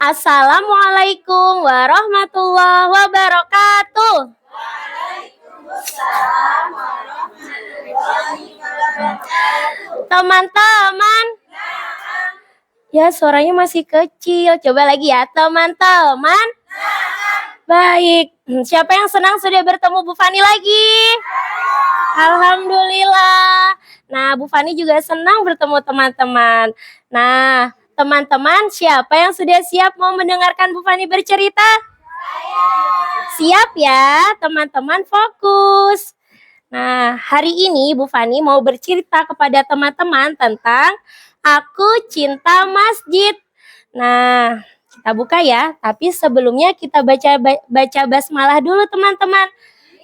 Assalamualaikum warahmatullahi wabarakatuh. Teman-teman, ya suaranya masih kecil. Coba lagi ya, teman-teman. Baik, siapa yang senang sudah bertemu Bu Fani lagi? Alhamdulillah. Nah, Bu Fani juga senang bertemu teman-teman. Nah, teman-teman, siapa yang sudah siap mau mendengarkan Bu Fani bercerita? Siap ya, teman-teman, fokus. Nah, hari ini Bu Fani mau bercerita kepada teman-teman tentang Aku Cinta Masjid. Nah, kita buka ya, tapi sebelumnya kita baca basmalah dulu teman-teman.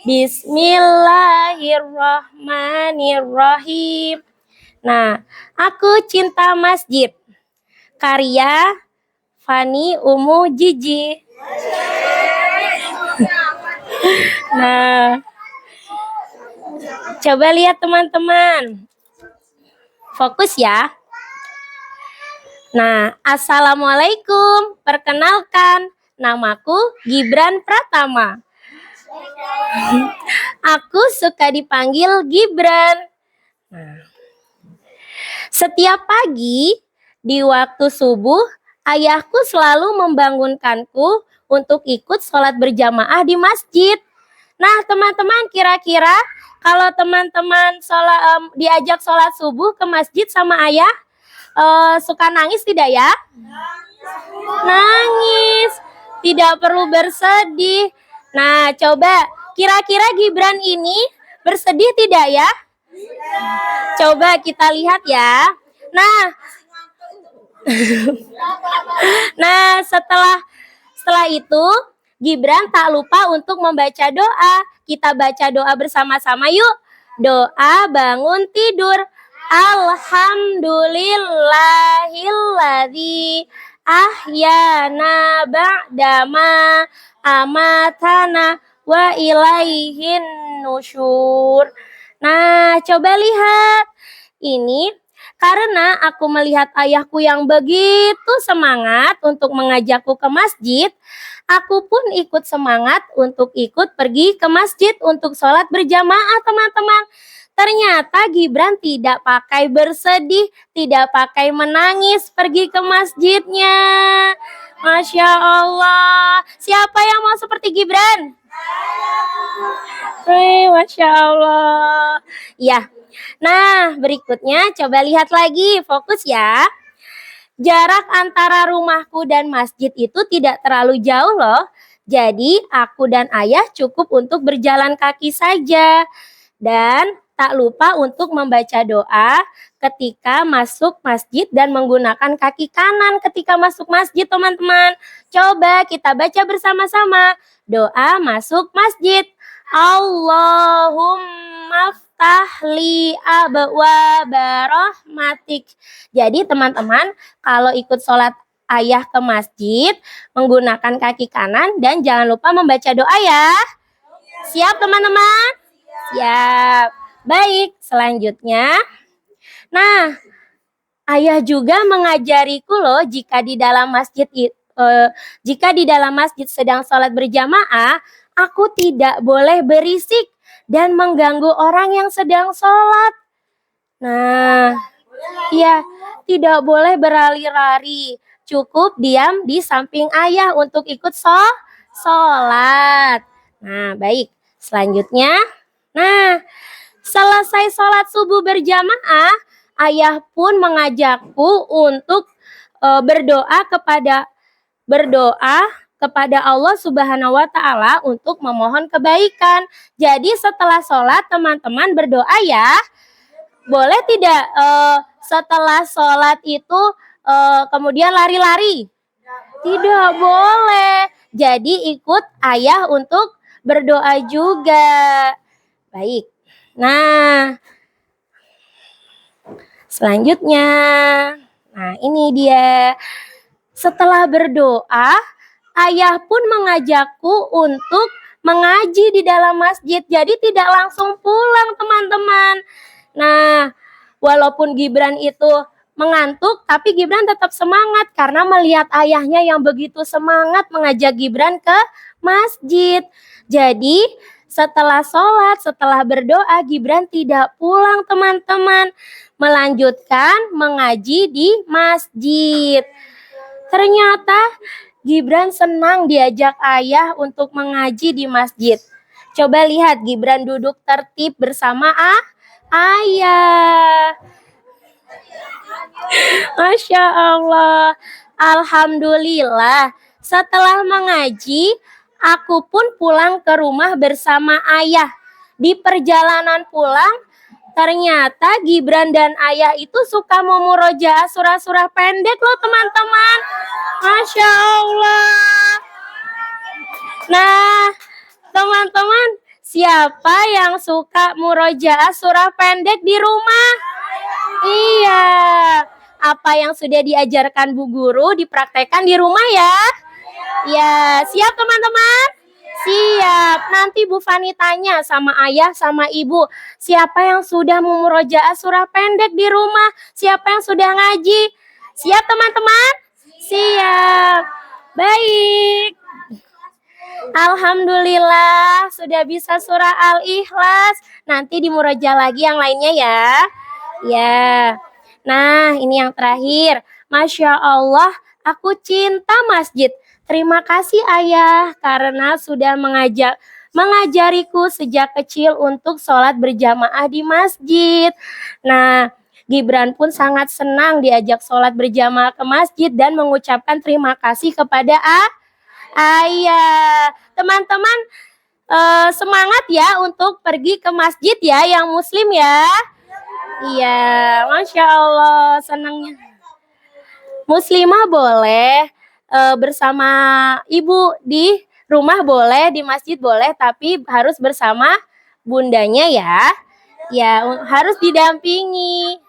Bismillahirrahmanirrahim. Nah, Aku Cinta Masjid. Karya Fani Umu Jiji. Nah, coba lihat teman-teman. Fokus ya. Nah, Assalamualaikum. Perkenalkan, namaku Gibran Pratama. Aku suka dipanggil Gibran. Nah, setiap pagi di waktu subuh, ayahku selalu membangunkanku untuk ikut sholat berjamaah di masjid. Nah, teman-teman, kira-kira kalau teman-teman diajak sholat subuh ke masjid sama ayah, suka nangis tidak ya? Nangis, tidak perlu bersedih. Nah, coba kira-kira Gibran ini bersedih tidak ya? Coba kita lihat ya. Nah, setelah itu Gibran tak lupa untuk membaca doa. Kita baca doa bersama-sama yuk. Doa bangun tidur. Alhamdulillahilladzi ahyana ba'dama amatana wa ilaihin nusyur. Nah, coba lihat. Ini karena aku melihat ayahku yang begitu semangat untuk mengajakku ke masjid, aku pun ikut semangat untuk ikut pergi ke masjid untuk sholat berjamaah teman-teman. Ternyata Gibran tidak pakai bersedih, tidak pakai menangis pergi ke masjidnya. Masya Allah. Siapa yang mau seperti Gibran? Masya Allah. Ya. Nah, berikutnya coba lihat lagi. Fokus ya. Jarak antara rumahku dan masjid itu tidak terlalu jauh loh. Jadi aku dan ayah cukup untuk berjalan kaki saja. Dan tak lupa untuk membaca doa ketika masuk masjid dan menggunakan kaki kanan ketika masuk masjid teman-teman. Coba kita baca bersama-sama. Doa masuk masjid. Allahumma ftahli abwaaba rahmatik. Jadi teman-teman, kalau ikut sholat ayah ke masjid, menggunakan kaki kanan dan jangan lupa membaca doa ya. Siap teman-teman? Siap. Baik, selanjutnya. Nah, ayah juga mengajariku loh jika di dalam masjid sedang sholat berjamaah, aku tidak boleh berisik dan mengganggu orang yang sedang sholat. Nah, ya, tidak boleh berlari-lari. Cukup diam di samping ayah untuk ikut sholat. Nah, baik. Selanjutnya, nah, selesai sholat subuh berjamaah, ayah pun mengajakku untuk berdoa kepada Allah Subhanahu wa Ta'ala untuk memohon kebaikan. Jadi setelah sholat teman-teman berdoa ya. Boleh tidak setelah sholat itu kemudian lari-lari? Tidak boleh. Jadi ikut ayah untuk berdoa juga. Baik. Nah, selanjutnya. Nah, ini dia. Setelah berdoa, ayah pun mengajakku untuk mengaji di dalam masjid. Jadi tidak langsung pulang, teman-teman. Nah, walaupun Gibran itu mengantuk, tapi Gibran tetap semangat karena melihat ayahnya yang begitu semangat mengajak Gibran ke masjid. Jadi setelah sholat, setelah berdoa, Gibran tidak pulang teman-teman, melanjutkan mengaji di masjid. Ternyata Gibran senang diajak ayah untuk mengaji di masjid. Coba lihat, Gibran duduk tertib bersama ayah. Masya Allah. Alhamdulillah. Setelah mengaji, aku pun pulang ke rumah bersama ayah. Di perjalanan pulang, ternyata Gibran dan ayah itu suka memurojaah surah-surah pendek loh teman-teman. Masya Allah. Nah, teman-teman, siapa yang suka murojaah surah pendek di rumah? Iya. Apa yang sudah diajarkan Bu Guru dipraktekkan di rumah ya? Ya, siap teman-teman? Siap. Nanti Bu Fani tanya sama ayah sama ibu, siapa yang sudah memurojaah surah pendek di rumah? Siapa yang sudah ngaji? Siap teman-teman? Siap. Baik. Alhamdulillah sudah bisa surah Al-Ikhlas. Nanti dimurojaah lagi yang lainnya ya. Ya. Nah, ini yang terakhir. Masya Allah, aku cinta masjid. Terima kasih ayah karena sudah mengajariku sejak kecil untuk sholat berjamaah di masjid. Nah, Gibran pun sangat senang diajak sholat berjamaah ke masjid dan mengucapkan terima kasih kepada ayah. Teman-teman, semangat ya untuk pergi ke masjid ya yang muslim ya. Iya, Masya Allah, senangnya. Muslimah boleh bersama ibu di rumah boleh, di masjid boleh, tapi harus bersama bundanya ya. Ya, harus didampingi.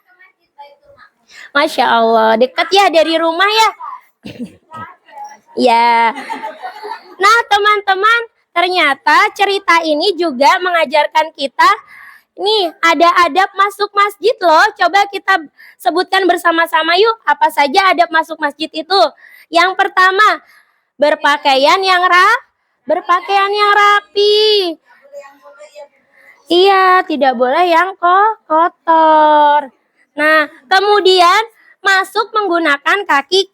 Masya Allah, dekat ya dari rumah ya. Ya. Nah, teman-teman, ternyata cerita ini juga mengajarkan kita nih, ada adab masuk masjid loh. Coba kita sebutkan bersama-sama yuk. Apa saja adab masuk masjid itu? Yang pertama, berpakaian yang rapi. Iya, tidak boleh yang kotor. Nah, kemudian masuk menggunakan kaki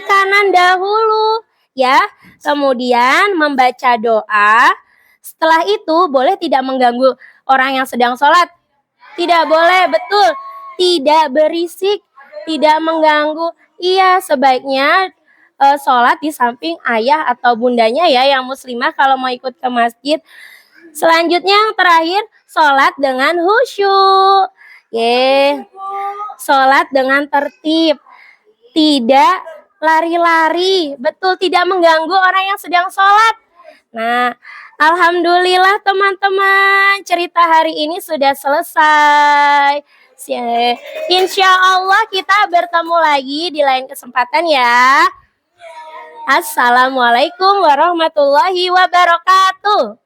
kanan dahulu, ya. Kemudian membaca doa. Setelah itu boleh tidak mengganggu orang yang sedang sholat. Tidak boleh, betul. Tidak berisik, tidak mengganggu. Iya, sebaiknya sholat di samping ayah atau bundanya ya yang muslimah kalau mau ikut ke masjid. Selanjutnya yang terakhir, sholat dengan khusyuk. Sholat dengan tertib. Tidak lari-lari. Betul, tidak mengganggu orang yang sedang sholat. Nah, alhamdulillah teman-teman, cerita hari ini sudah selesai. Insya Allah kita bertemu lagi di lain kesempatan ya. Assalamualaikum warahmatullahi wabarakatuh.